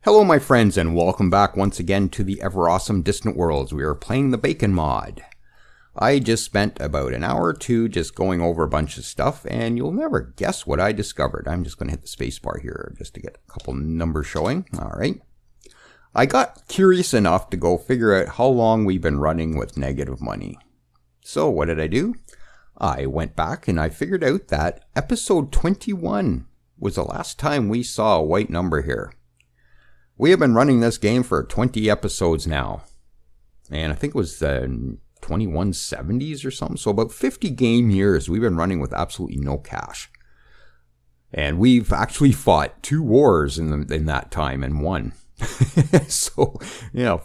Hello my friends and welcome back once again to the ever awesome Distant Worlds. We are playing the Bacon mod. I just spent about an hour or two just going over a bunch of stuff and you'll never guess what I discovered. I'm just going to hit the space bar here just to get a couple numbers showing. Alright. I got curious enough to go figure out how long we've been running with negative money. So what did I do? I went back and I figured out that episode 21 was the last time we saw a white number here. We have been running this game for 20 episodes now. And I think it was the 2170s or something. So about 50 game years we've been running with absolutely no cash. And we've actually fought 2 wars in that time and won. So,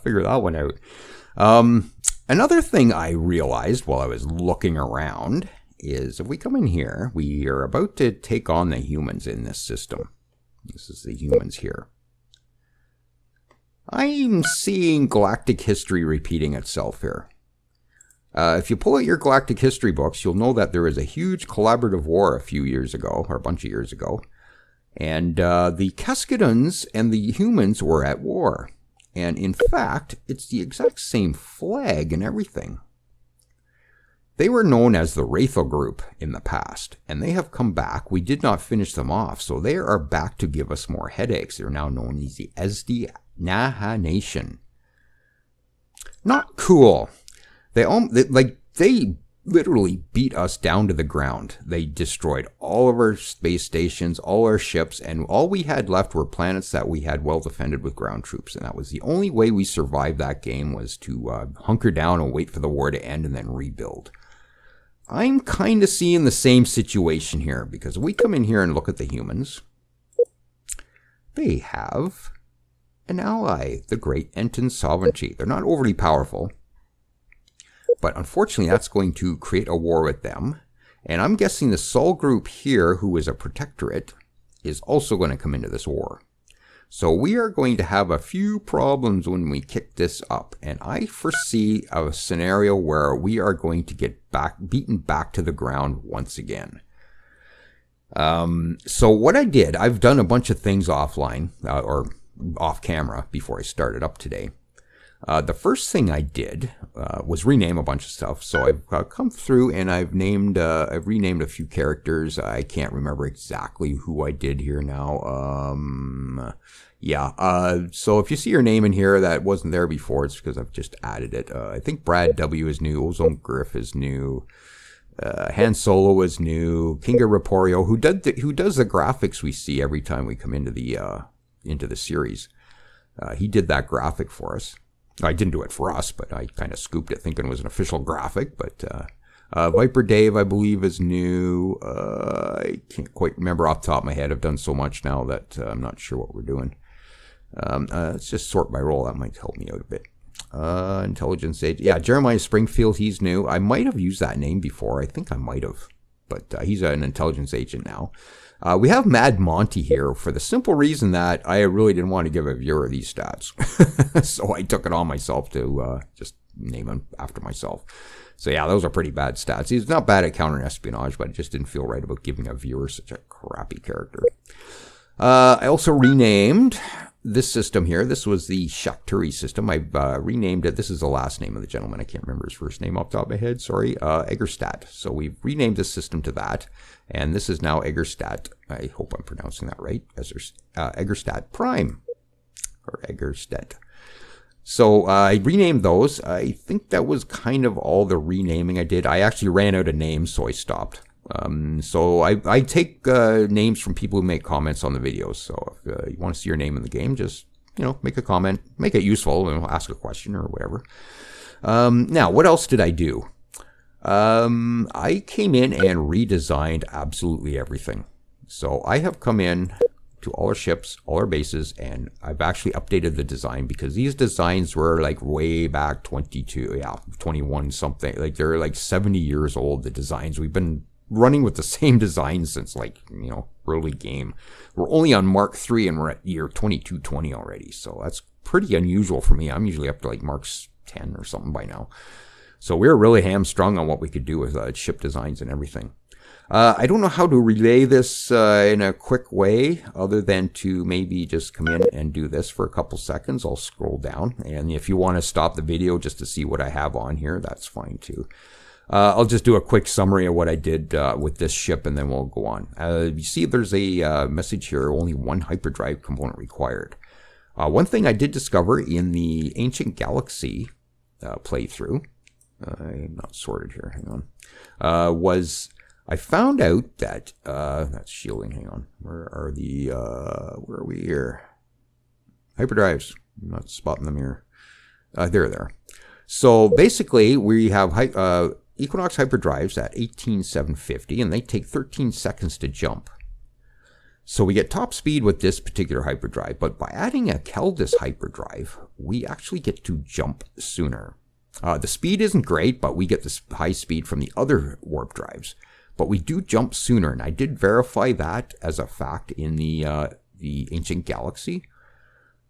figure that one out. Another thing I realized while I was looking around is if we come in here, we are about to take on the humans in this system. This is the humans here. I'm seeing galactic history repeating itself here. If you pull out your galactic history books, you'll know that there was a huge collaborative war a few years ago, or a bunch of years ago. And the Keskudons and the humans were at war. And in fact, it's the exact same flag and everything. They were known as the Raethal group in the past, and they have come back. We did not finish them off, so they are back to give us more headaches. They're now known as the Naha Nation. Not cool. They literally beat us down to the ground. They destroyed all of our space stations, all our ships, and all we had left were planets that we had well defended with ground troops. And that was the only way we survived that game, was to hunker down and wait for the war to end and then rebuild. I'm kind of seeing the same situation here, because we come in here and look at the humans. They have an ally, the Great Enton Sovereignty. They're not overly powerful, but unfortunately that's going to create a war with them. And I'm guessing the Sol group here, who is a protectorate, is also going to come into this war. So we are going to have a few problems when we kick this up. And I foresee a scenario where we are going to get beaten back to the ground once again. So what I did, I've done a bunch of things offline, or off camera before I started up today. The first thing I did was rename a bunch of stuff. So I've come through and I've renamed a few characters. I can't remember exactly who I did here now. So if you see your name in here that wasn't there before, it's because I've just added it. I think Brad W is new. Ozone Griff is new. Han Solo is new. Kinga Raporio, who does the graphics we see every time we come into the series. He did that graphic for us. I didn't do it for us, but I kind of scooped it thinking it was an official graphic. But Viper Dave, I believe, is new. I can't quite remember off the top of my head. I've done so much now that I'm not sure what we're doing. Let's just sort by role. That might help me out a bit. Intelligence Agent. Yeah, Jeremiah Springfield, he's new. I might have used that name before. I think I might have. But he's an intelligence agent now. We have Mad Monty here for the simple reason that I really didn't want to give a viewer these stats. So I took it on myself to just name him after myself. So yeah, those are pretty bad stats. He's not bad at counter-espionage, but I just didn't feel right about giving a viewer such a crappy character. I also renamed this system here. This was the Shakturi system. I've renamed it. This is the last name of the gentleman. I can't remember his first name off the top of my head. Sorry. Eggerstadt. So we've renamed this system to that. And this is now Eggerstadt. I hope I'm pronouncing that right. Eggerstadt Prime. Or Eggerstadt. So I renamed those. I think that was kind of all the renaming I did. I actually ran out of names, so I stopped. So I take names from people who make comments on the videos. So if you want to see your name in the game, just make a comment, make it useful, and ask a question or whatever. Now, what else did I do? I came in and redesigned absolutely everything. So I have come in to all our ships, all our bases, and I've actually updated the design because these designs were like way back 21 something. Like they're like 70 years old, the designs. We've been running with the same design since early game. We're only on Mark 3 and we're at year 2220 already. So that's pretty unusual for me. I'm usually up to like Mark 10 or something by now. So we were really hamstrung on what we could do with ship designs and everything. I don't know how to relay this in a quick way other than to maybe just come in and do this for a couple seconds. I'll scroll down, and if you want to stop the video just to see what I have on here, that's fine too. I'll just do a quick summary of what I did with this ship, and then we'll go on. You see there's a message here, only one hyperdrive component required. One thing I did discover in the Ancient Galaxy playthrough, I'm not sorted here, hang on, was I found out that, that's shielding, hang on, where are we here? Hyperdrives, I'm not spotting them here. There. So basically, we have Equinox Hyperdrives at 18,750, and they take 13 seconds to jump. So we get top speed with this particular hyperdrive, but by adding a Keldus hyperdrive, we actually get to jump sooner. The speed isn't great, but we get this high speed from the other warp drives. But we do jump sooner, and I did verify that as a fact in the Ancient Galaxy.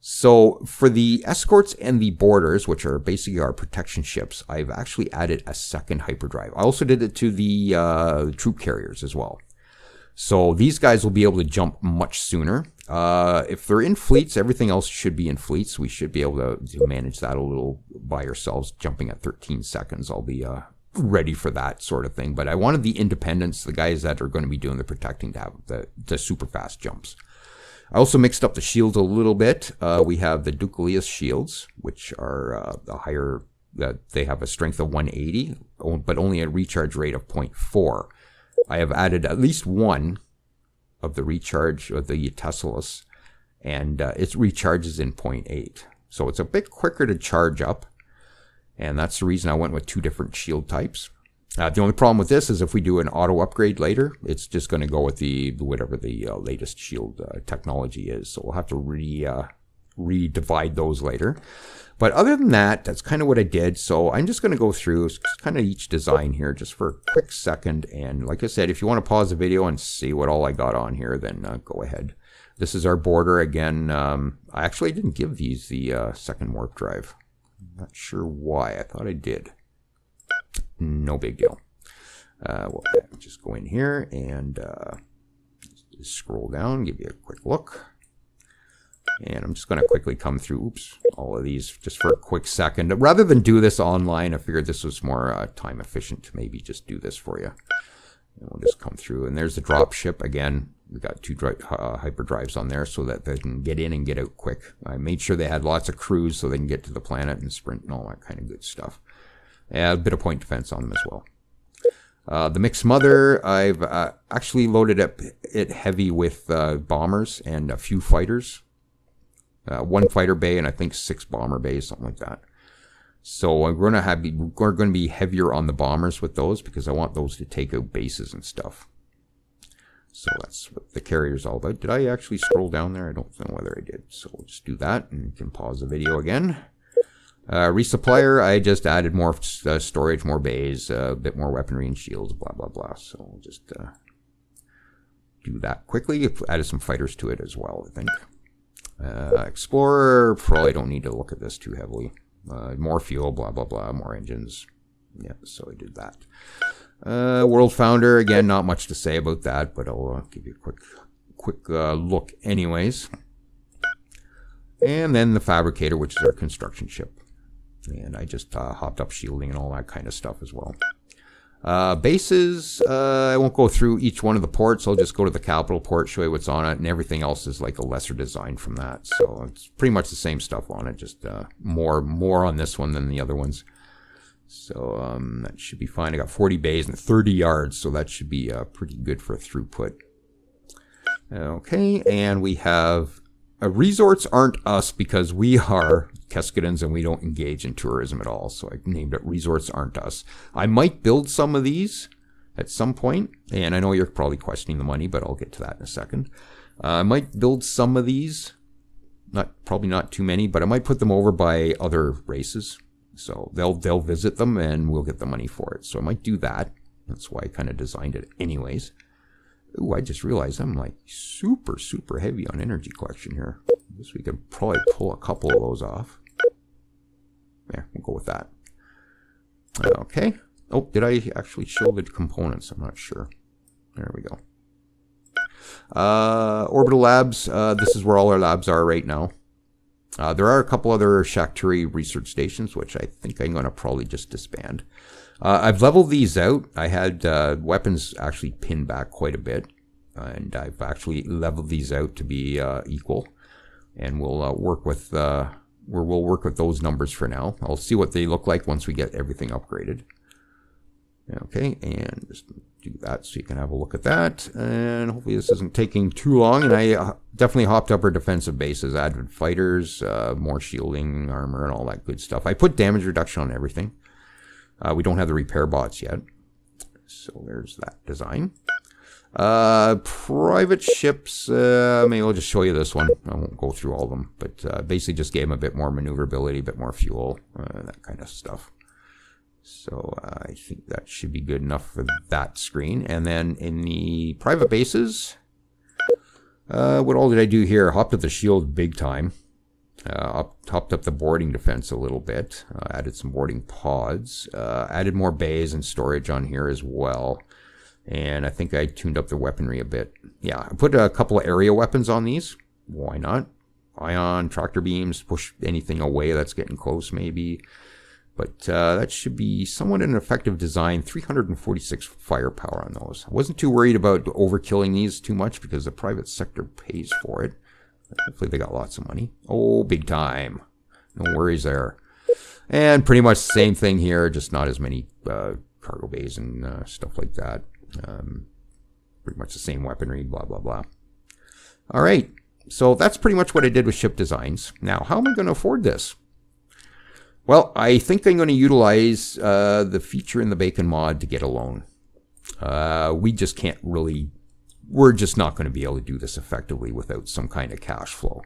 So for the escorts and the boarders, which are basically our protection ships, I've actually added a second hyperdrive. I also did it to the troop carriers as well. So these guys will be able to jump much sooner. If they're in fleets, everything else should be in fleets. We should be able to manage that a little by ourselves, jumping at 13 seconds. I'll be ready for that sort of thing. But I wanted the independents, the guys that are going to be doing the protecting, to have the super fast jumps. I also mixed up the shields a little bit. We have the Nucleus Shields, which are the higher, they have a strength of 180, but only a recharge rate of 0.4. I have added at least one of the recharge of the Teslas, and it recharges in 0.8. So it's a bit quicker to charge up, and that's the reason I went with two different shield types. The only problem with this is if we do an auto upgrade later, it's just going to go with the whatever the latest shield technology is. So we'll have to re-divide those later. But other than that, that's kind of what I did. So I'm just going to go through kind of each design here just for a quick second. And like I said, if you want to pause the video and see what all I got on here, then go ahead. This is our border again. I actually didn't give these the second warp drive. I'm not sure why. I thought I did. No big deal. We'll just go in here and just scroll down, give you a quick look. And I'm just going to quickly come through, all of these just for a quick second. Rather than do this online, I figured this was more time efficient to maybe just do this for you. And we'll just come through. And there's the Dropship. Again, we got two hyperdrives on there so that they can get in and get out quick. I made sure they had lots of crews so they can get to the planet and sprint and all that kind of good stuff. A bit of point defense on them as well. The Mixed Mother, I've actually loaded up it heavy with bombers and a few fighters. One fighter bay and I think 6 bomber bays, something like that. So we're going to be heavier on the bombers with those because I want those to take out bases and stuff. So that's what the carrier's all about. Did I actually scroll down there? I don't know whether I did. So we'll just do that and you can pause the video again. Resupplier, I just added more storage, more bays, a bit more weaponry and shields, blah, blah, blah. So we'll just do that quickly. Added some fighters to it as well, I think. Explorer, probably don't need to look at this too heavily. More fuel, blah, blah, blah, more engines. Yeah, so I did that. World Founder, again, not much to say about that, but I'll give you a quick look anyways. And then the Fabricator, which is our construction ship. And I just hopped up shielding and all that kind of stuff as well. Bases, I won't go through each one of the ports. I'll just go to the capital port, show you what's on it, and everything else is like a lesser design from that. So it's pretty much the same stuff on it, just more on this one than the other ones. So that should be fine. I got 40 bays and 30 yards, so that should be pretty good for throughput. Okay, and we have resorts aren't us because we are Keskudons and we don't engage in tourism at all. So I named it Resorts Aren't Us. I might build some of these at some point, and I know you're probably questioning the money, but I'll get to that in a second. I might build some of these, probably not too many, but I might put them over by other races. So they'll visit them and we'll get the money for it. So I might do that. That's why I kind of designed it anyways. Ooh, I just realized I'm like super, super heavy on energy collection here. I guess we could probably pull a couple of those off. Yeah, we'll go with that. Okay. Oh, did I actually show the components? I'm not sure. There we go. Orbital labs. This is where all our labs are right now. There are a couple other Shakturi research stations, which I think I'm going to probably just disband. I've leveled these out. I had weapons actually pinned back quite a bit, and I've actually leveled these out to be equal. And we'll work with those numbers for now. I'll see what they look like once we get everything upgraded. Okay, and just do that so you can have a look at that. And hopefully this isn't taking too long. And I definitely hopped up our defensive bases, added fighters, more shielding, armor, and all that good stuff. I put damage reduction on everything. We don't have the repair bots yet. So there's that design. Private ships, maybe I'll just show you this one. I won't go through all of them, but basically just gave them a bit more maneuverability, a bit more fuel, that kind of stuff. So I think that should be good enough for that screen. And then in the private bases, what all did I do here? Hopped up the shield big time. Topped up the boarding defense a little bit. Added some boarding pods. Added more bays and storage on here as well. And I think I tuned up the weaponry a bit. Yeah, I put a couple of area weapons on these. Why not? Ion, tractor beams, push anything away that's getting close maybe. But that should be somewhat an effective design. 346 firepower on those. I wasn't too worried about overkilling these too much because the private sector pays for it. Hopefully they got lots of money. Oh, big time. No worries there. And pretty much the same thing here, just not as many cargo bays and stuff like that. Pretty much the same weaponry, blah, blah, blah. All right. So that's pretty much what I did with ship designs. Now, how am I going to afford this? Well, I think I'm going to utilize the feature in the Bacon mod to get a loan. We just can't really, we're just not going to be able to do this effectively without some kind of cash flow.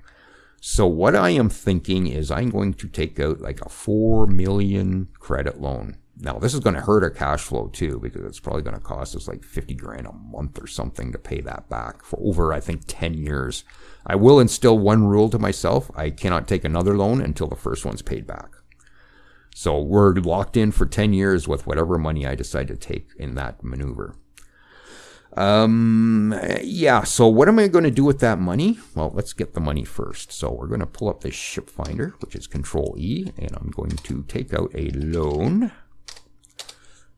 So what I am thinking is I'm going to take out like a 4 million credit loan. Now, this is going to hurt our cash flow too, because it's probably going to cost us like 50 grand a month or something to pay that back for over, I think, 10 years. I will instill one rule to myself. I cannot take another loan until the first one's paid back. So we're locked in for 10 years with whatever money I decide to take in that maneuver. Yeah, so what am I going to do with that money? Well, let's get the money first. So we're going to pull up the ship finder, which is Control E, and I'm going to take out a loan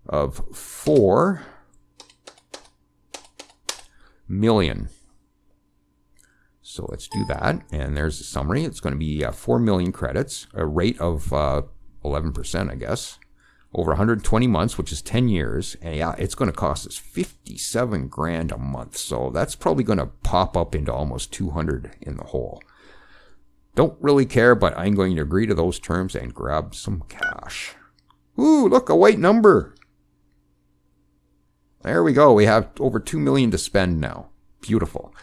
of 4 million. So let's do that. And there's the summary. It's going to be 4 million credits, a rate of 11%, I guess, over 120 months, which is 10 years. And yeah, it's going to cost us 57 grand a month. So that's probably going to pop up into almost 200 in the hole. Don't really care, but I'm going to agree to those terms and grab some cash. Ooh, look, a white number. There we go. We have over 2 million to spend now. Beautiful.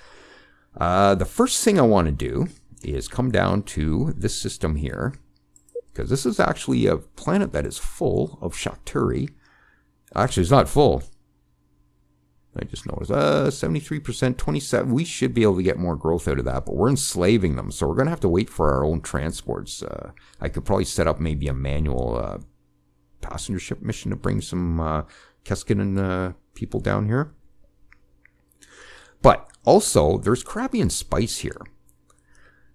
The first thing I want to do is come down to this system here, because this is actually a planet that is full of Shakturi. Actually, it's not full. I just noticed 73%, 27. We should be able to get more growth out of that, but we're enslaving them, so we're going to have to wait for our own transports. I could probably set up maybe a manual passenger ship mission to bring some Keskudon people down here. But also, there's Crabby and Spice here.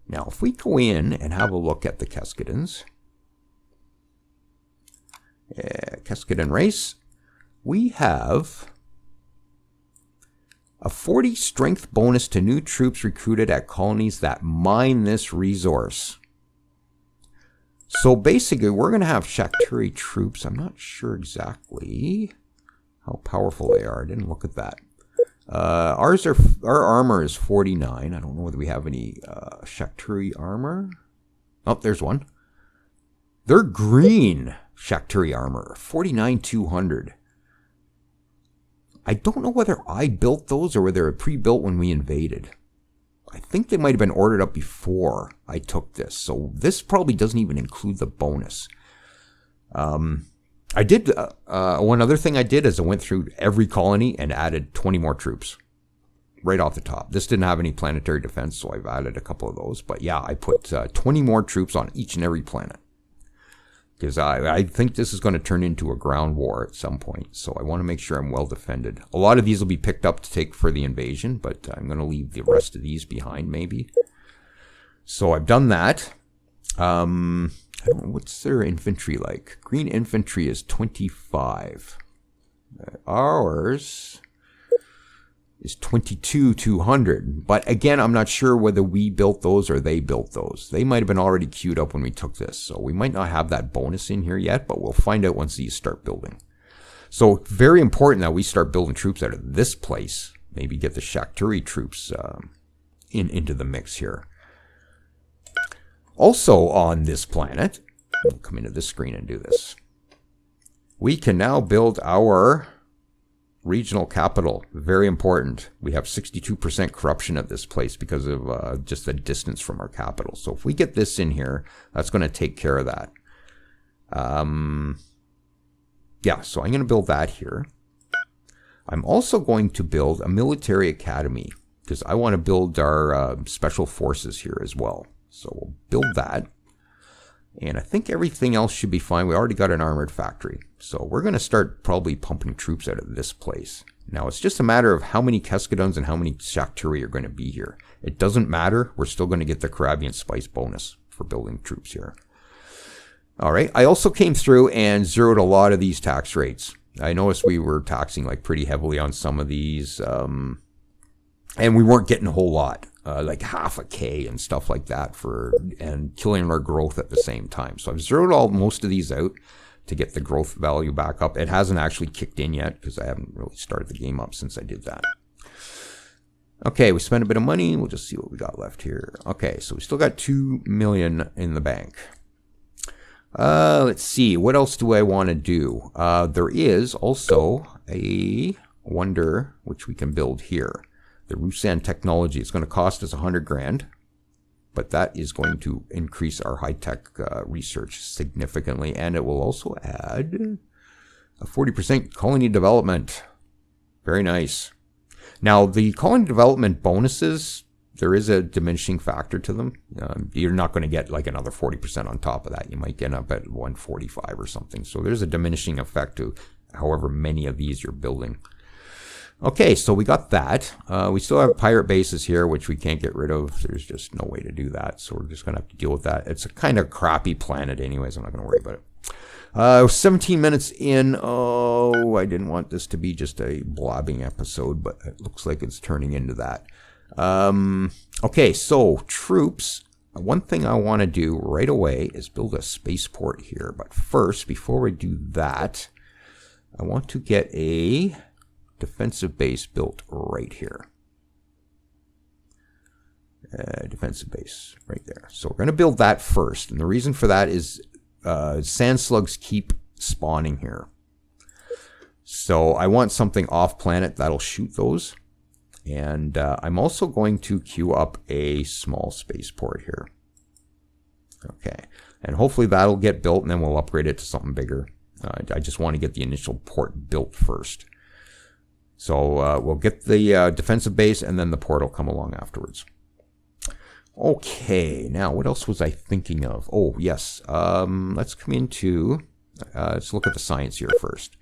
Now, if we go in and have a look at the Keskudons, Keskudon race, we have a 40 strength bonus to new troops recruited at colonies that mine this resource. So basically, we're going to have Shakturi troops. I'm not sure exactly how powerful they are. I didn't look at that. Our armor is 49. I don't know whether we have any Shakturi armor. Oh, there's one. They're green Shakturi armor, 49,200. I don't know whether I built those or whether they were pre-built when we invaded. I think they might have been ordered up before I took this. So this probably doesn't even include the bonus. I did, one other thing I did is I went through every colony and added 20 more troops right off the top. This didn't have any planetary defense, so I've added a couple of those. But yeah, I put 20 more troops on each and every planet. Because I think this is going to turn into a ground war at some point. So I want to make sure I'm well defended. A lot of these will be picked up to take for the invasion, but I'm going to leave the rest of these behind maybe. So I've done that. I don't know, what's their infantry like? Green infantry is 25. Ours is 22,200. But again, I'm not sure whether we built those or they built those. They might have been already queued up when we took this. So we might not have that bonus in here yet, but we'll find out once these start building. So very important that we start building troops out of this place. Maybe get the Shakturi troops into the mix here. Also on this planet, we'll come into this screen and do this. We can now build our regional capital. Very important. We have 62% corruption at this place because of just the distance from our capital. So if we get this in here, that's going to take care of that. Yeah, so I'm going to build that here. I'm also going to build a military academy because I want to build our special forces here as well. So we'll build that. And I think everything else should be fine. We already got an armored factory. So we're going to start probably pumping troops out of this place. Now, it's just a matter of how many Keskudons and how many Shakturi are going to be here. It doesn't matter. We're still going to get the Caribbean Spice bonus for building troops here. All right. I also came through and zeroed a lot of these tax rates. I noticed we were taxing like pretty heavily on some of these. And we weren't getting a whole lot. Like half a K and stuff like that and killing our growth at the same time. So I've zeroed most of these out to get the growth value back up. It hasn't actually kicked in yet because I haven't really started the game up since I did that. Okay, we spent a bit of money. We'll just see what we got left here. Okay, so we still got 2 million in the bank. Let's see. What else do I want to do? There is also a wonder which we can build here. The Rusan technology is going to cost us 100 grand, but that is going to increase our high-tech research significantly, and it will also add a 40% colony development. Very nice. Now, the colony development bonuses, there is a diminishing factor to them. You're not going to get like another 40% on top of that. You might get up at 145 or something. So there's a diminishing effect to however many of these you're building. Okay, so we got that. We still have pirate bases here, which we can't get rid of. There's just no way to do that, so we're just going to have to deal with that. It's a kind of crappy planet anyways. I'm not going to worry about it. 17 minutes in. Oh, I didn't want this to be just a blabbing episode, but it looks like it's turning into that. Okay, so troops. One thing I want to do right away is build a spaceport here. But first, before we do that, I want to get a defensive base built right here. Defensive base right there. So we're going to build that first. And the reason for that is sand slugs keep spawning here. So I want something off planet that'll shoot those. And I'm also going to queue up a small spaceport here. Okay. And hopefully that'll get built and then we'll upgrade it to something bigger. I just want to get the initial port built first. So we'll get the defensive base and then the port will come along afterwards. Okay, now what else was I thinking of? Oh, yes. Let's come into, let's look at the science here first.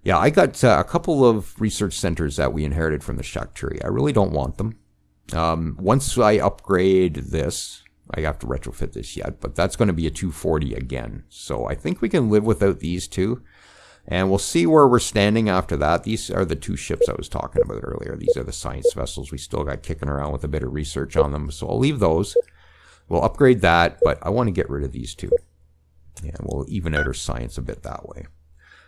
Yeah, I got a couple of research centers that we inherited from the Shakturi. I really don't want them. Once I upgrade this, I have to retrofit this yet, but that's going to be a 240 again. So I think we can live without these two. And we'll see where we're standing after that. These are the two ships I was talking about earlier. These are the science vessels we still got kicking around with a bit of research on them. So I'll leave those. We'll upgrade that, but I want to get rid of these two. And we'll even out our science a bit that way.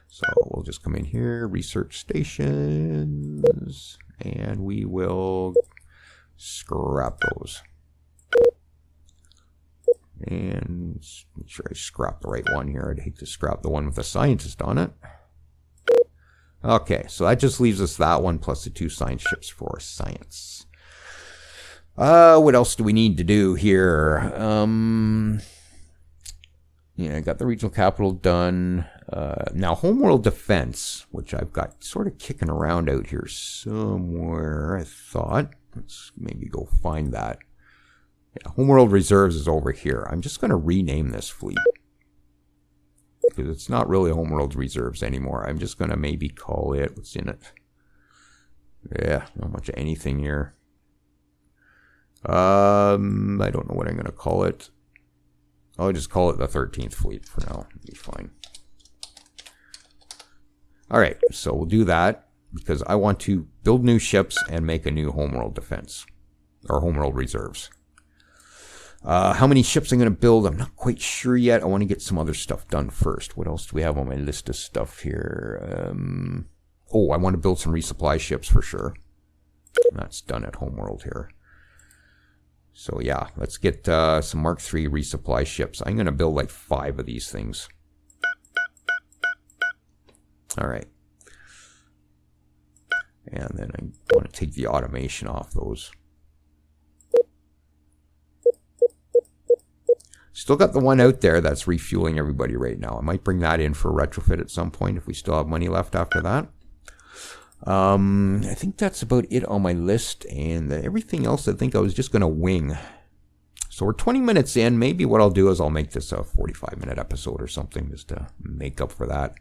So we'll just come in here, research stations, and we will scrap those. And make sure I scrap the right one here. I'd hate to scrap the one with the scientist on it. Okay, so that just leaves us that one plus the 2 science ships for science. What else do we need to do here? Yeah, I got the regional capital done. Now, Homeworld Defense, which I've got sort of kicking around out here somewhere, I thought. Let's maybe go find that. Yeah, Homeworld Reserves is over here. I'm just going to rename this fleet. because it's not really Homeworld Reserves anymore. I'm just going to maybe call it, what's in it? Yeah, not much of anything here. I don't know what I'm going to call it. I'll just call it the 13th Fleet for now. It'll be fine. Alright, so we'll do that because I want to build new ships and make a new Homeworld Defense. Or Homeworld Reserves. How many ships I'm going to build, I'm not quite sure yet. I want to get some other stuff done first. What else do we have on my list of stuff here? Oh, I want to build some resupply ships for sure. That's done at Homeworld here. So yeah, let's get some Mark III resupply ships. I'm going to build like 5 of these things. Alright. And then I want to take the automation off those. Still got the one out there that's refueling everybody right now. I might bring that in for retrofit at some point if we still have money left after that. I think that's about it on my list, and everything else I think I was just going to wing. So we're 20 minutes in. Maybe what I'll do is I'll make this a 45-minute episode or something just to make up for that.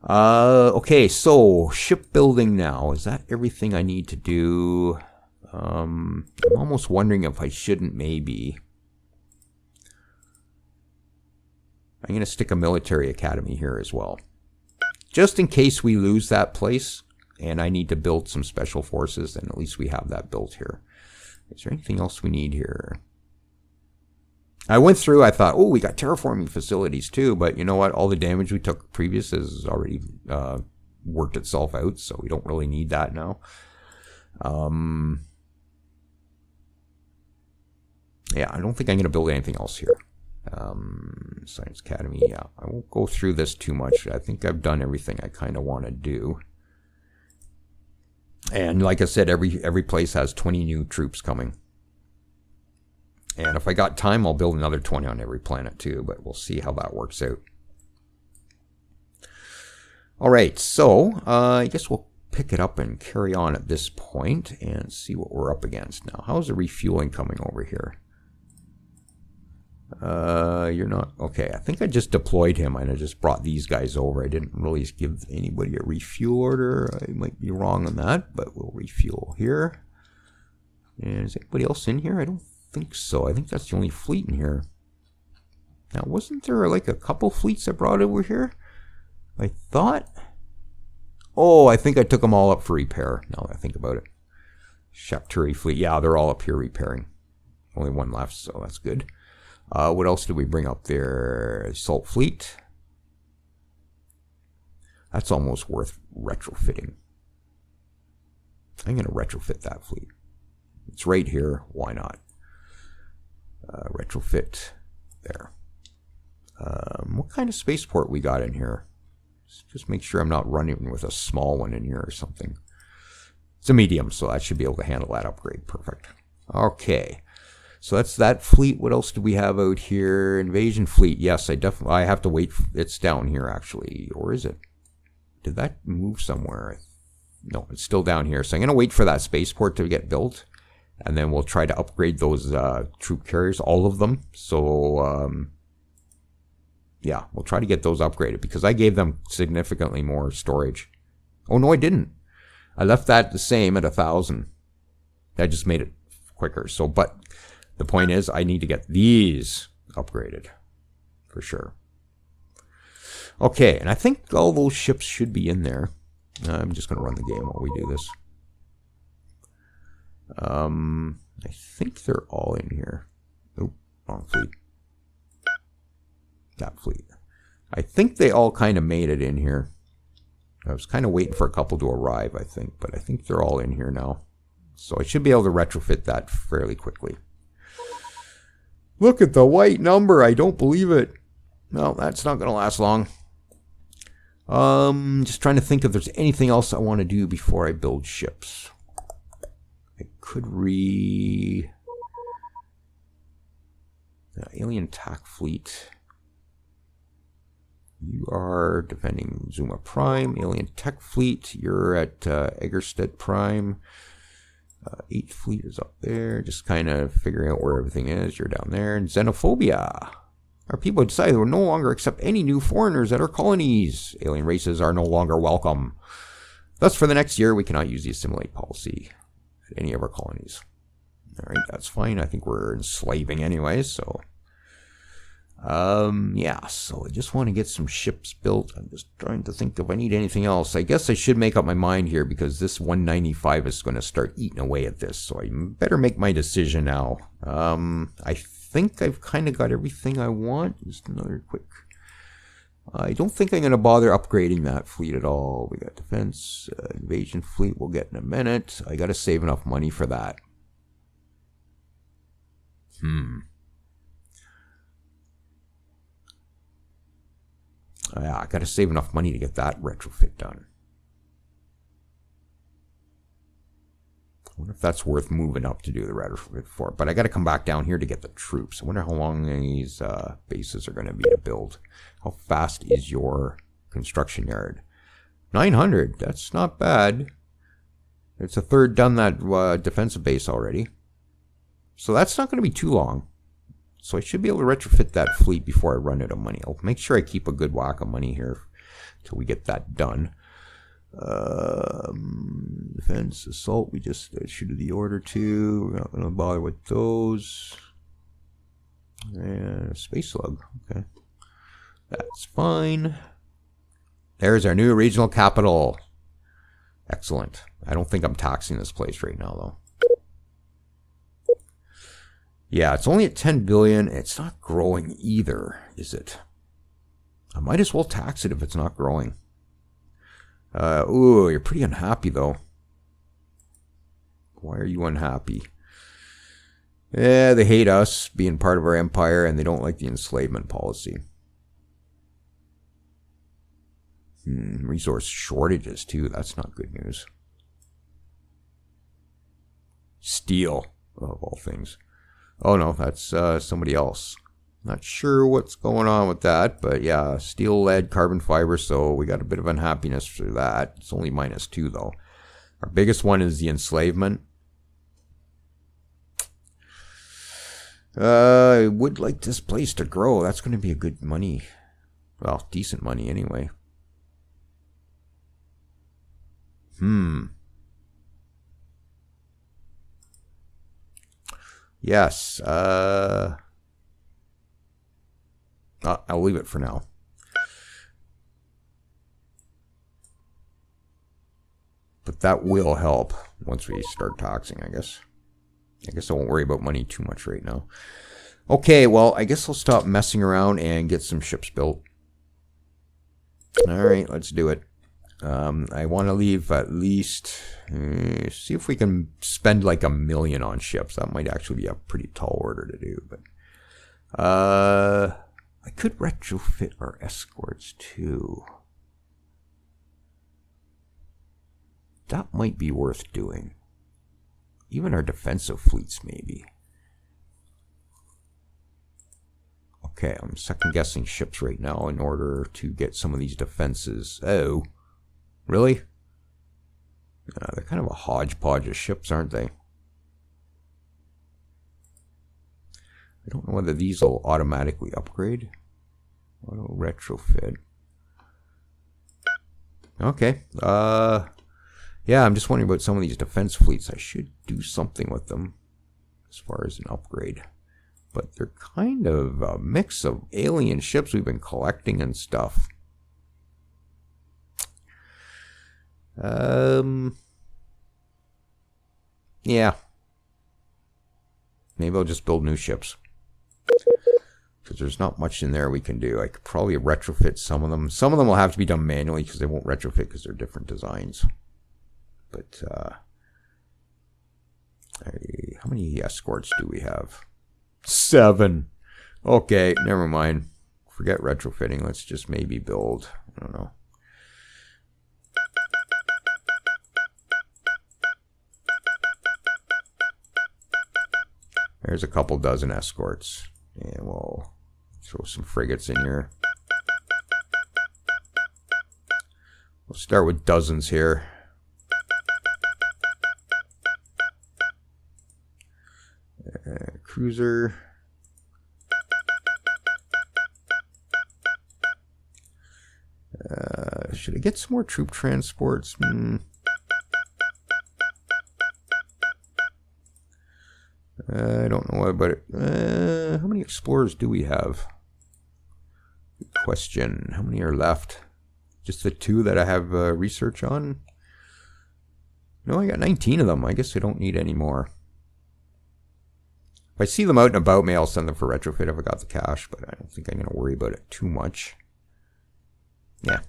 Okay, so shipbuilding now. Is that everything I need to do? I'm almost wondering if I shouldn't maybe. I'm going to stick a military academy here as well. Just in case we lose that place and I need to build some special forces, then at least we have that built here. Is there anything else we need here? I went through, I thought, oh, we got terraforming facilities too, but you know what? All the damage we took previous has already worked itself out, so we don't really need that now. Yeah, I don't think I'm going to build anything else here. Science Academy, yeah. I won't go through this too much. I think I've done everything I kind of want to do. And like I said, every place has 20 new troops coming. And if I got time, I'll build another 20 on every planet too, but we'll see how that works out. Alright, so I guess we'll pick it up and carry on at this point and see what we're up against now. How's the refueling coming over here? You're not... Okay, I think I just deployed him and I just brought these guys over. I didn't really give anybody a refuel order. I might be wrong on that, but we'll refuel here. And is anybody else in here? I don't think so. I think that's the only fleet in here. Now, wasn't there like a couple fleets I brought over here? I thought... Oh, I think I took them all up for repair, now that I think about it. Shapturi fleet. Yeah, they're all up here repairing. Only one left, so that's good. What else did we bring up there? Salt fleet. That's almost worth retrofitting. I'm going to retrofit that fleet. It's right here. Why not? Retrofit there. What kind of spaceport we got in here? Just make sure I'm not running with a small one in here or something. It's a medium, so I should be able to handle that upgrade. Perfect. Okay. So that's that fleet. What else do we have out here? Invasion fleet. Yes, I have to wait. It's down here actually. Or is it? Did that move somewhere? No, it's still down here. So I'm going to wait for that spaceport to get built. And then we'll try to upgrade those troop carriers, all of them. So, yeah, we'll try to get those upgraded because I gave them significantly more storage. Oh, no, I didn't. I left that the same at 1,000. I just made it quicker. So, but the point is I need to get these upgraded for sure. Okay, and I think all those ships should be in there. I'm just going to run the game while we do this. I think they're all in here. Oop, wrong fleet. That fleet. I think they all kind of made it in here. I was kind of waiting for a couple to arrive, I think, but I think they're all in here now. So I should be able to retrofit that fairly quickly. Look at the white number. I don't believe it. No, that's not going to last long. Just trying to think if there's anything else I want to do before I build ships. I could alien attack fleet. You are defending Zuma Prime. Alien Tech Fleet. You're at Eggerstead Prime. 8th Fleet is up there. Just kind of figuring out where everything is. You're down there. And Xenophobia. Our people decided they will no longer accept any new foreigners at our colonies. Alien races are no longer welcome. Thus, for the next year, we cannot use the assimilate policy at any of our colonies. All right, that's fine. I think we're enslaving anyway, so... yeah, so I just want to get some ships built. I'm just trying to think if I need anything else. I guess I should make up my mind here because this 195 is going to start eating away at this, so I better make my decision now. I think I've kind of got everything I want. Just another quick... I don't think I'm going to bother upgrading that fleet at all. We got defense, invasion fleet we'll get in a minute. I got to save enough money for that. Yeah, I got to save enough money to get that retrofit done. I wonder if that's worth moving up to do the retrofit for. But I got to come back down here to get the troops. I wonder how long these bases are going to be to build. How fast is your construction yard? 900. That's not bad. It's a third done that defensive base already. So that's not going to be too long. So I should be able to retrofit that fleet before I run out of money. I'll make sure I keep a good whack of money here until we get that done. Defense, assault, we just issued the order to. We're not going to bother with those. And space slug, okay. That's fine. There's our new regional capital. Excellent. I don't think I'm taxing this place right now, though. Yeah, it's only at 10 billion. It's not growing either, is it? I might as well tax it if it's not growing. Ooh, you're pretty unhappy, though. Why are you unhappy? Yeah, they hate us being part of our empire, and they don't like the enslavement policy. Resource shortages, too. That's not good news. Steel, of all things. Oh, no, that's somebody else. Not sure what's going on with that, but yeah, steel, lead, carbon fiber, so we got a bit of unhappiness for that. It's only -2, though. Our biggest one is the enslavement. I would like this place to grow. That's going to be a good money. Well, decent money anyway. Yes. I'll leave it for now. But that will help once we start taxing, I guess. I guess I won't worry about money too much right now. Okay, well, I guess I'll stop messing around and get some ships built. Alright, let's do it. I want to leave at least... see if we can spend like 1 million on ships. That might actually be a pretty tall order to do. But I could retrofit our escorts too. That might be worth doing. Even our defensive fleets, maybe. Okay, I'm second guessing ships right now in order to get some of these defenses. Oh, really? They're kind of a hodgepodge of ships, aren't they? I don't know whether these will automatically upgrade. Auto retrofit. Okay. Yeah, I'm just wondering about some of these defense fleets. I should do something with them as far as an upgrade. But they're kind of a mix of alien ships we've been collecting and stuff. Yeah. Maybe I'll just build new ships. Because there's not much in there we can do. I could probably retrofit some of them. Some of them will have to be done manually because they won't retrofit because they're different designs. But, how many escorts do we have? 7. Okay, never mind. Forget retrofitting. Let's just maybe build, I don't know. There's a couple dozen escorts. And we'll throw some frigates in here. We'll start with dozens here. Cruiser. Should I get some more troop transports? I don't know about it. How many explorers do we have? Good question. How many are left? Just the 2 that I have research on? No, I got 19 of them. I guess I don't need any more. If I see them out and about, maybe I'll send them for retrofit if I got the cash, but I don't think I'm going to worry about it too much. Yeah.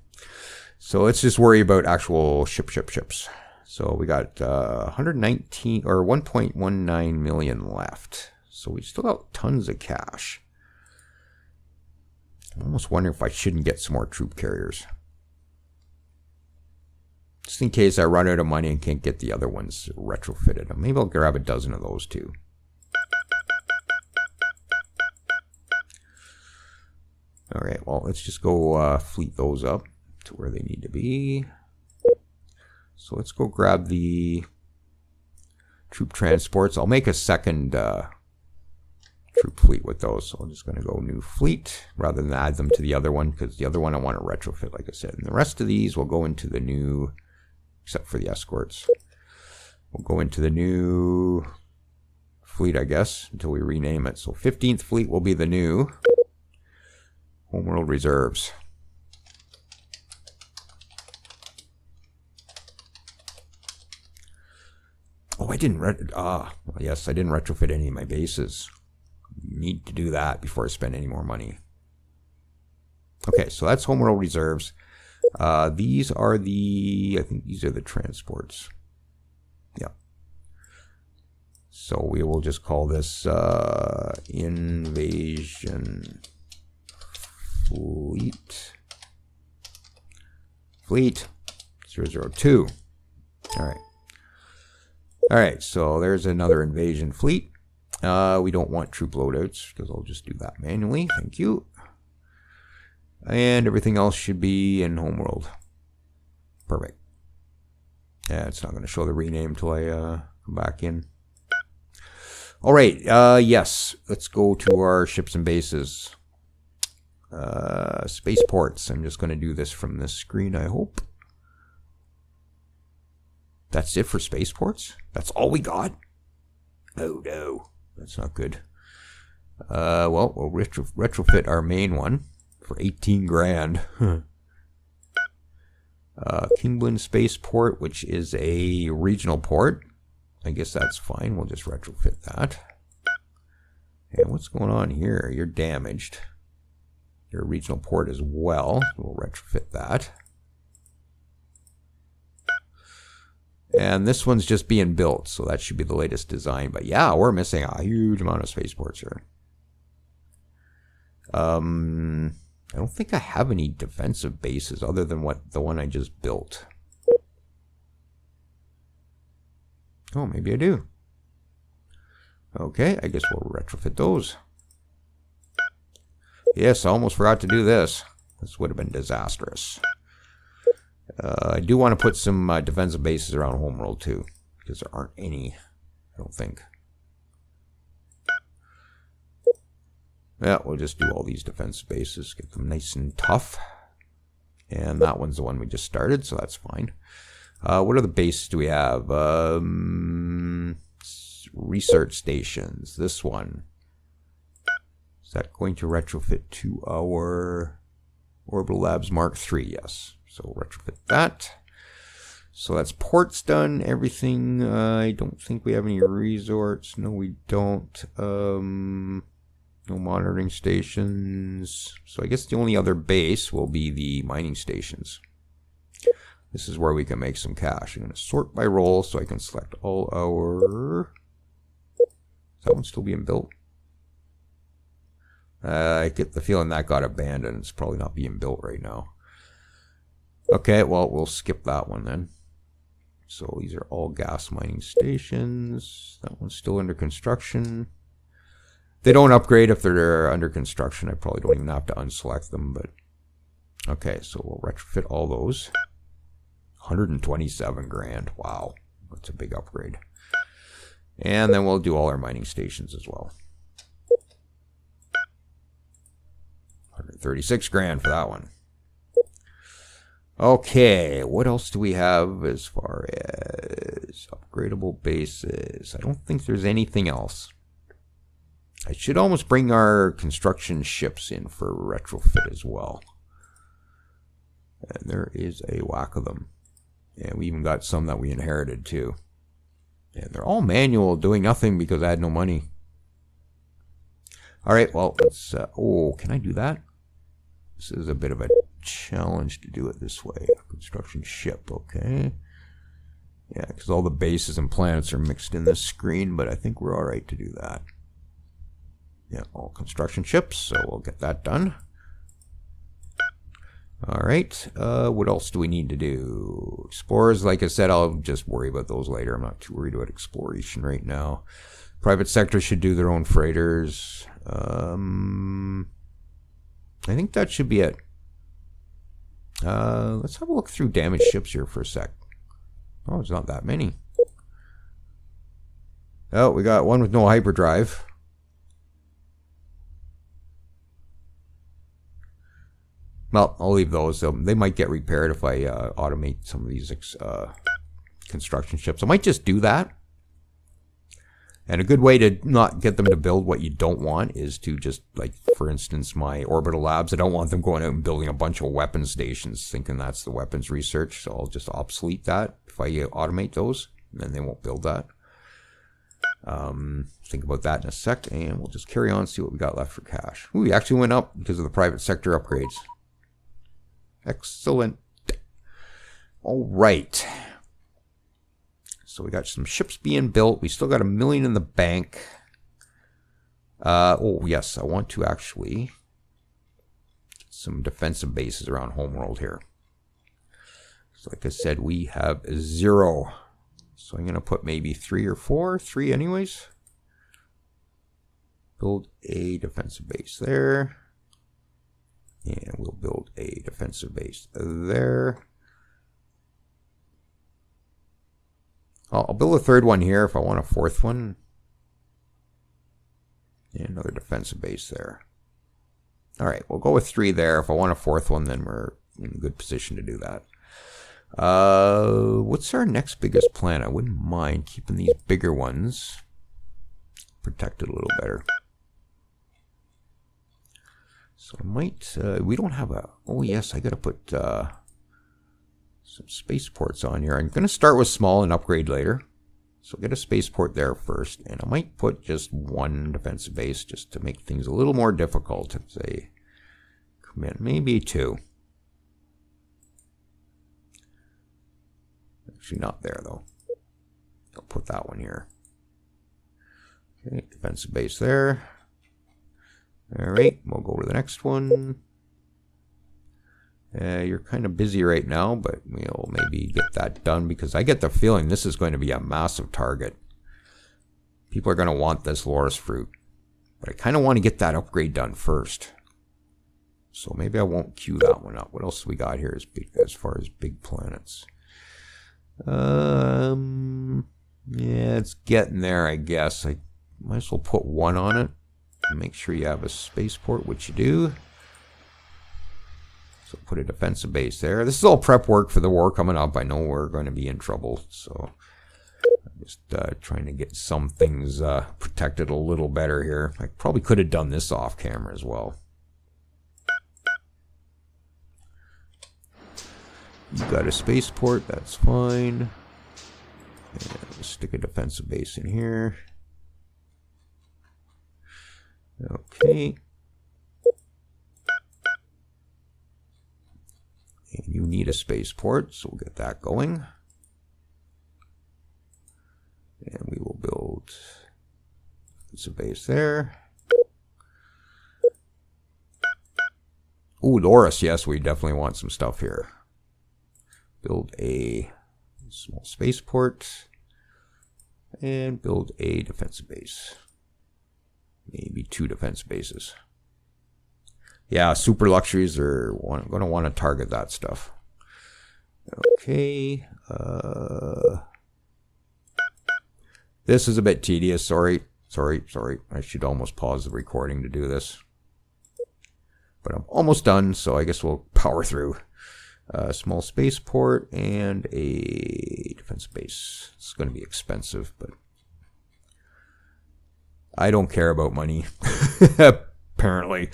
So let's just worry about actual ships. So we got 119 or 1.19 million left. So we still got tons of cash. I'm almost wondering if I shouldn't get some more troop carriers. Just in case I run out of money and can't get the other ones retrofitted. Maybe I'll grab a dozen of those too. Alright, well, let's just go fleet those up to where they need to be. So let's go grab the troop transports. I'll make a second troop fleet with those. So I'm just going to go new fleet rather than add them to the other one, because the other one I want to retrofit, like I said. And the rest of these will go into the new, except for the escorts. We'll go into the new fleet, I guess, until we rename it. So 15th fleet will be the new Homeworld Reserves. Oh, I didn't yes, I didn't retrofit any of my bases. Need to do that before I spend any more money. Okay, so that's Homeworld Reserves. These are the, I think these are the transports. Yeah. So we will just call this Invasion Fleet 002. All right. All right, so there's another invasion fleet. We don't want troop loadouts because I'll just do that manually. Thank you. And everything else should be in Homeworld. Perfect. Yeah, it's not going to show the rename until I come back in. All right, yes, let's go to our ships and bases. Spaceports. I'm just going to do this from this screen, I hope. That's it for spaceports? That's all we got? Oh no, that's not good. Well, we'll retrofit our main one for 18 grand. Kingblin Spaceport, which is a regional port. I guess that's fine. We'll just retrofit that. And what's going on here? You're damaged. You're a regional port as well. We'll retrofit that. And this one's just being built, so that should be the latest design. But yeah, we're missing a huge amount of spaceports here. I don't think I have any defensive bases other than the one I just built. Oh, maybe I do. Okay, I guess we'll retrofit those. Yes, I almost forgot to do this. This would have been disastrous. I do want to put some defensive bases around Homeworld too, because there aren't any, I don't think. Yeah, we'll just do all these defensive bases, get them nice and tough. And that one's the one we just started, so that's fine. What other bases do we have? Research stations. This one. Is that going to retrofit to our Orbital Labs Mark III? Yes. So we'll retrofit that. So that's ports done. Everything. I don't think we have any resorts. No, we don't. No monitoring stations. So I guess the only other base will be the mining stations. This is where we can make some cash. I'm going to sort by role so I can select all our... Is that one still being built? I get the feeling that got abandoned. It's probably not being built right now. Okay, well, we'll skip that one then. So these are all gas mining stations. That one's still under construction. They don't upgrade if they're under construction. I probably don't even have to unselect them, but... Okay, so we'll retrofit all those. 127 grand. Wow, that's a big upgrade. And then we'll do all our mining stations as well. 136 grand for that one. Okay, what else do we have as far as upgradable bases? I don't think there's anything else. I should almost bring our construction ships in for retrofit as well. And there is a whack of them. And we even got some that we inherited too. And they're all manual, doing nothing because I had no money. Alright, well, let's... oh, can I do that? This is a bit of a challenge to do it this way. Construction ship, okay. Yeah, because all the bases and planets are mixed in this screen, but I think we're alright to do that. Yeah, all construction ships, so we'll get that done. Alright, what else do we need to do? Explorers, like I said, I'll just worry about those later. I'm not too worried about exploration right now. Private sector should do their own freighters. I think that should be it. Let's have a look through damaged ships here for a sec. Oh, there's not that many. Oh, we got one with no hyperdrive. Well, I'll leave those. They might get repaired if I automate some of these construction ships. I might just do that. And a good way to not get them to build what you don't want is to just, like, for instance, my orbital labs. I don't want them going out and building a bunch of weapon stations thinking that's the weapons research. So I'll just obsolete that if I automate those. And then they won't build that. Think about that in a sec. And we'll just carry on, see what we got left for cash. Ooh, we actually went up because of the private sector upgrades. Excellent. All right. So we got some ships being built. We still got $1 million in the bank. Oh, yes. I want to actually get some defensive bases around Homeworld here. So like I said, we have 0. So I'm going to put maybe 3 or 4. 3 anyways. Build a defensive base there. And we'll build a defensive base there. I'll build a 3rd one here if I want a 4th one. And another defensive base there. Alright, we'll go with 3 there. If I want a 4th one, then we're in a good position to do that. What's our next biggest planet? I wouldn't mind keeping these bigger ones protected a little better. So I might, we don't have a, oh yes, I gotta put some spaceports on here. I'm gonna start with small and upgrade later. So get a spaceport there first, and I might put just 1 defensive base just to make things a little more difficult if they come in. Maybe 2. Actually not there though. I'll put that one here. Okay, defensive base there. Alright, we'll go to the next one. You're kind of busy right now, but we'll maybe get that done because I get the feeling this is going to be a massive target. People are going to want this Loris fruit. But I kind of want to get that upgrade done first. So maybe I won't queue that one up. What else we got here as far as big planets? Yeah, it's getting there, I guess. I might as well put 1 on it. Make sure you have a spaceport, which you do. So put a defensive base there. This is all prep work for the war coming up. I know we're going to be in trouble, so I'm just trying to get some things protected a little better here. I probably could have done this off camera as well. You got a spaceport, that's fine. And we'll stick a defensive base in here. Okay. And you need a spaceport, so we'll get that going. And we will build a base there. Ooh, Loris, yes, we definitely want some stuff here. Build a small spaceport. And build a defensive base. Maybe 2 defense bases. Yeah, super luxuries are going to want to target that stuff. Okay. This is a bit tedious. Sorry. I should almost pause the recording to do this. But I'm almost done, so I guess we'll power through. A small spaceport and a defense base. It's going to be expensive, but I don't care about money, apparently.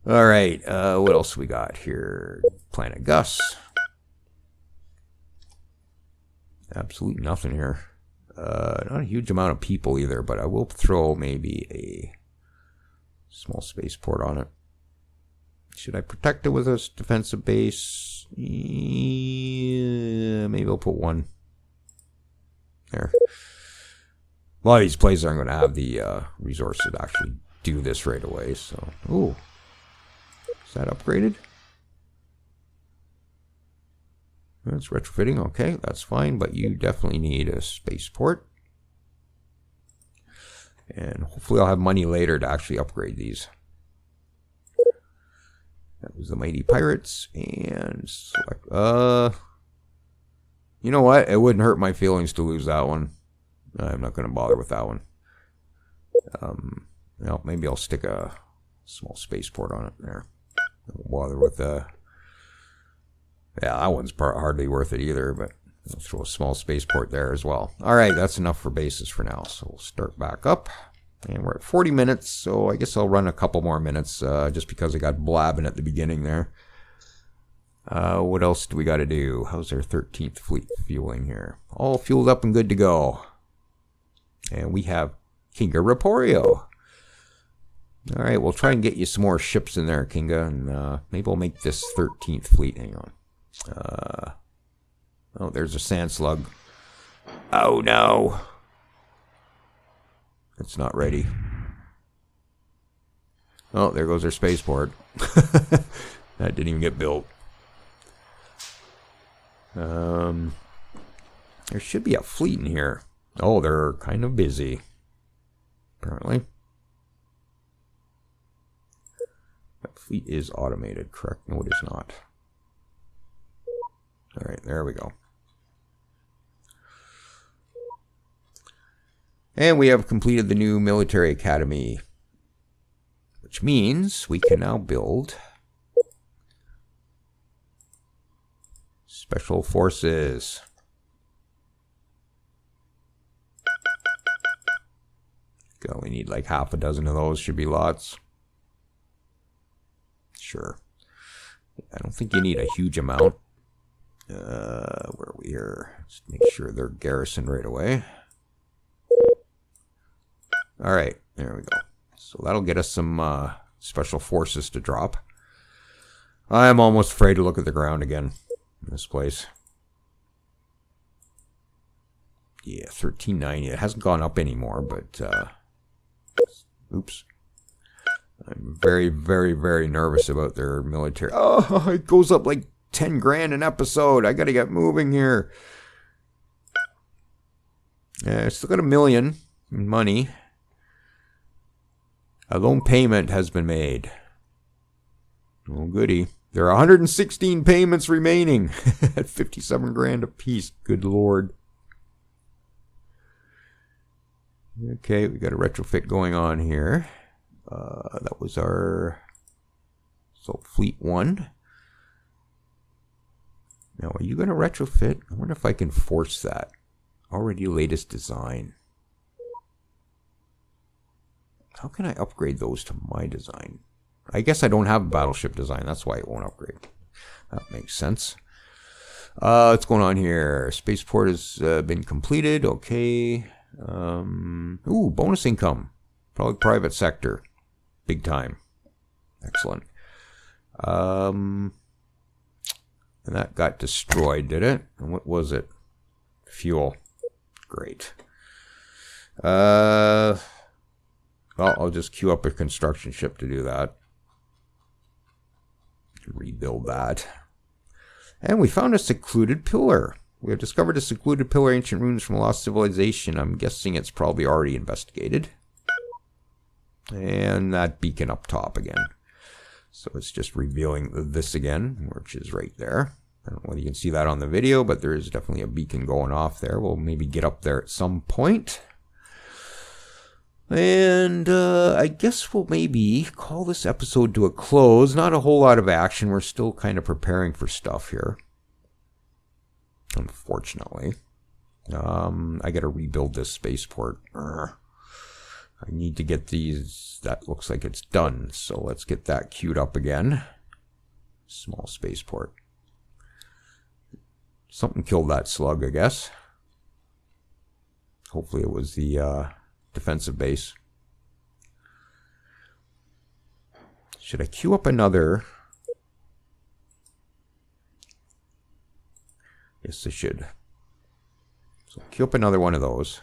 All right, what else we got here? Planet Gus. Absolutely nothing here. Not a huge amount of people either, but I will throw maybe a small spaceport on it. Should I protect it with a defensive base? Yeah, maybe I'll put one there. A lot of these places aren't going to have the resources to actually do this right away. So, ooh, is that upgraded? That's retrofitting. Okay, that's fine, but you definitely need a spaceport. And hopefully I'll have money later to actually upgrade these. That was the Mighty Pirates. And select, you know what? It wouldn't hurt my feelings to lose that one. I'm not going to bother with that one. Well, maybe I'll stick a small spaceport on it there. Don't bother with the... Yeah, that one's hardly worth it either, but I'll throw a small spaceport there as well. All right, that's enough for bases for now. So we'll start back up. And we're at 40 minutes, so I guess I'll run a couple more minutes just because I got blabbing at the beginning there. What else do we got to do? How's our 13th fleet fueling here? All fueled up and good to go. And we have Kinga Reporio. All right, we'll try and get you some more ships in there, Kinga, and maybe we'll make this 13th fleet. Hang on. Oh, there's a sand slug. Oh, no. It's not ready. Oh, there goes our spaceport. That didn't even get built. There should be a fleet in here. Oh, they're kind of busy, apparently. That fleet is automated, correct? No, it is not. All right, there we go. And we have completed the new military academy, which means we can now build special forces. We need like half a dozen of those. Should be lots. Sure. I don't think you need a huge amount. Where are we here? Let's make sure they're garrisoned right away. All right, there we go. So that'll get us some special forces to drop. I'm almost afraid to look at the ground again in this place. Yeah, 1390. It hasn't gone up anymore, but oops. I'm very, very, very nervous about their military. Oh, it goes up like 10 grand an episode. I got to get moving here. Yeah, I still got $1 million in money. A loan payment has been made. Oh, goody. There are 116 payments remaining at 57 grand a piece. Good Lord. Okay, we got a retrofit going on here. That was our fleet 1. Now, are you going to retrofit? I wonder if I can force that. Already latest design. How can I upgrade those to my design? I guess I don't have a battleship design. That's why it won't upgrade. That makes sense. What's going on here? Spaceport has been completed. Okay. Ooh, bonus income. Probably private sector. Big time. Excellent. And that got destroyed, did it? And what was it? Fuel. Great. Well, I'll just queue up a construction ship to do that. Rebuild that. And we found a secluded pillar. We have discovered a secluded pillar, ancient ruins from a lost civilization. I'm guessing it's probably already investigated. And that beacon up top again. So it's just revealing this again, which is right there. I don't know whether you can see that on the video, but there is definitely a beacon going off there. We'll maybe get up there at some point. And I guess we'll maybe call this episode to a close. Not a whole lot of action. We're still kind of preparing for stuff here. Unfortunately. I got to rebuild this spaceport. I need to get these. That looks like it's done. So let's get that queued up again. Small spaceport. Something killed that slug, I guess. Hopefully it was the defensive base. Should I queue up another? Yes, I should. So queue up another one of those.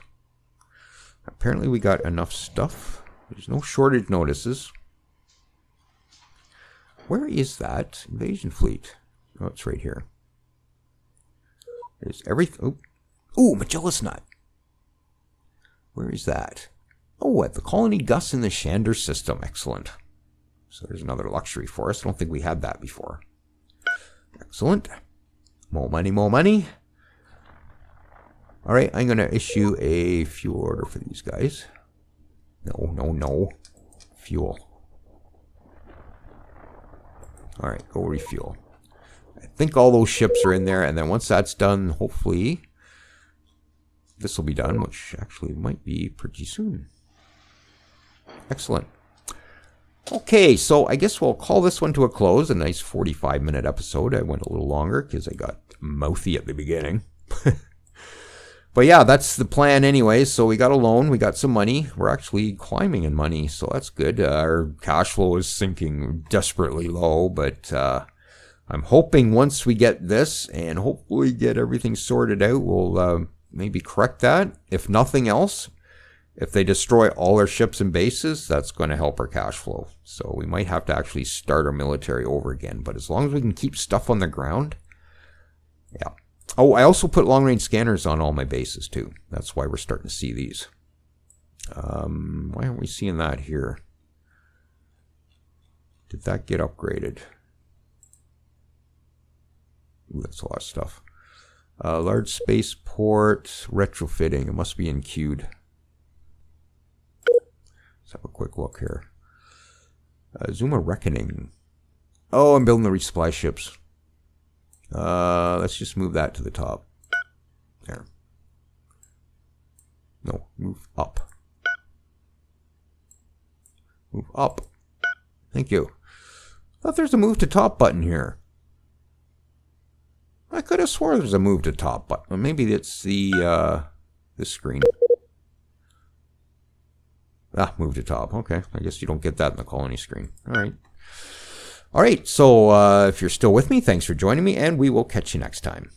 Apparently we got enough stuff. There's no shortage notices. Where is that invasion fleet? Oh, it's right here. There's everything. Oh, Magellus Nut. Where is that? Oh, at the Colony Gus in the Shander system. Excellent. So there's another luxury for us. I don't think we had that before. Excellent. More money, more money. All right, I'm going to issue a fuel order for these guys. No. Fuel. All right, go refuel. I think all those ships are in there, and then once that's done, hopefully this will be done, which actually might be pretty soon. Excellent. Okay, so I guess we'll call this one to a close. A nice 45-minute episode. I went a little longer because I got mouthy at the beginning. But yeah, that's the plan anyway. So we got a loan. We got some money. We're actually climbing in money, so that's good. Our cash flow is sinking desperately low, but I'm hoping once we get this and hopefully get everything sorted out, we'll maybe correct that. If nothing else, if they destroy all our ships and bases, that's going to help our cash flow. So we might have to actually start our military over again. But as long as we can keep stuff on the ground, yeah. Oh, I also put long-range scanners on all my bases too. That's why we're starting to see these. Why aren't we seeing that here? Did that get upgraded? Ooh, that's a lot of stuff. Large spaceport, retrofitting. It must be in queued. Let's have a quick look here. Zuma Reckoning. Oh, I'm building the resupply ships. Let's just move that to the top. There. No, move up. Move up. Thank you. I thought there's a move to top button here. I could have swore there's a move to top button. Well, maybe it's the this screen. Ah, move to top. Okay, I guess you don't get that in the colony screen. All right. All right, so if you're still with me, thanks for joining me, and we will catch you next time.